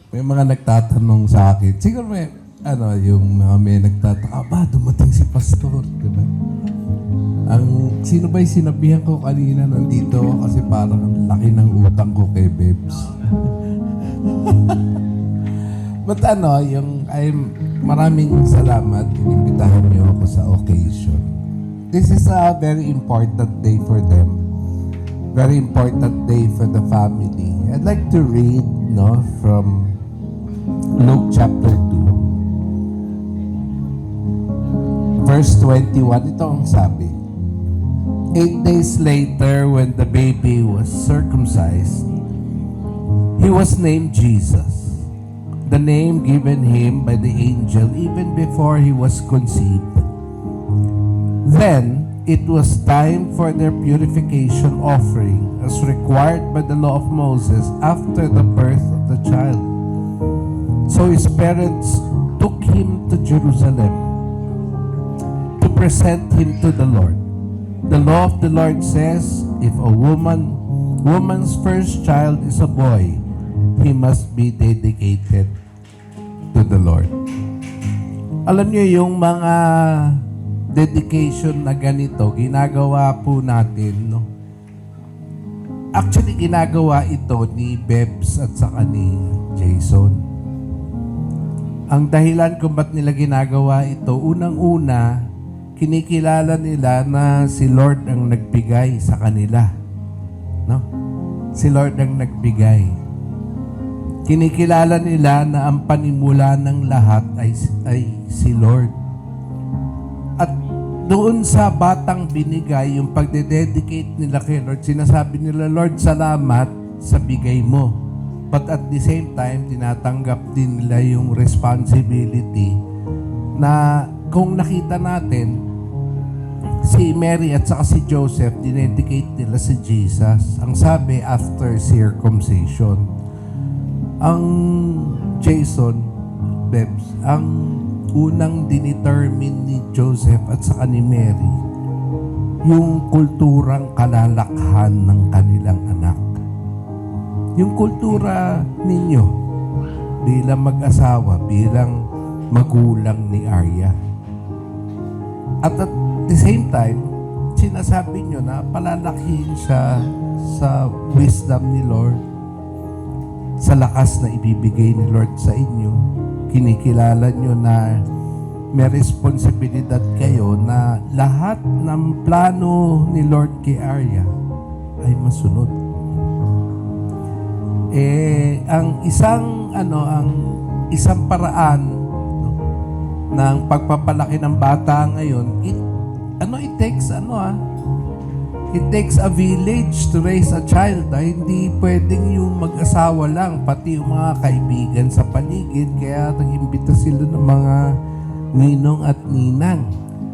May mga nagtatanong sa akin. Siguro yung mga may nagtataka, ba, dumating si Pastor, di ba? Sino ba yung sinabihan ko kanina nandito ako kasi parang ang laki ng utang ko kay Bebs. But maraming salamat. Inimbitahan niyo ako sa occasion. This is a very important day for them. Very important day for the family. I'd like to read from Luke chapter 2. Verse 21, ito ang sabi. 8 days later, when the baby was circumcised, he was named Jesus, the name given him by the angel even before he was conceived. Then it was time for their purification offering as required by the law of Moses after the birth of the child. So his parents took him to Jerusalem to present him to the Lord. The law of the Lord says, if a woman's first child is a boy, he must be dedicated to the Lord. Alam niyo yung mga dedication na ganito, ginagawa po natin, no? Actually, ginagawa ito ni Bebs at saka ni Jason. Ang dahilan kung ba't nila ginagawa ito, unang-una, kinikilala nila na si Lord ang nagbigay sa kanila. No? Si Lord ang nagbigay. Kinikilala nila na ang panimula ng lahat ay si Lord. At doon sa batang binigay, yung pagdededicate nila kay Lord, sinasabi nila, Lord, salamat sa bigay mo. But at the same time, tinatanggap din nila yung responsibility na kung nakita natin, si Mary at saka si Joseph, dinedicate nila si Jesus. Ang sabi, after circumcision. Ang Jason, Bebs, ang unang dinetermine ni Joseph at saka ni Mary, yung kulturang kalalakhan ng kanilang anak. Yung kultura ninyo bilang mag-asawa, bilang magulang ni Arya. At the same time, sinasabi nyo na palalakihin siya sa wisdom ni Lord, sa lakas na ibibigay ni Lord sa inyo. Kinikilala nyo na may responsibilidad kayo na lahat ng plano ni Lord kay Arya ay masunod. Ang isang paraan ng pagpapalaki ng bata ngayon, it takes a village to raise a child. Hindi pwedeng yung mag-asawa lang, pati yung mga kaibigan sa paligid. Kaya nag-imbita sila ng mga ninong at ninang.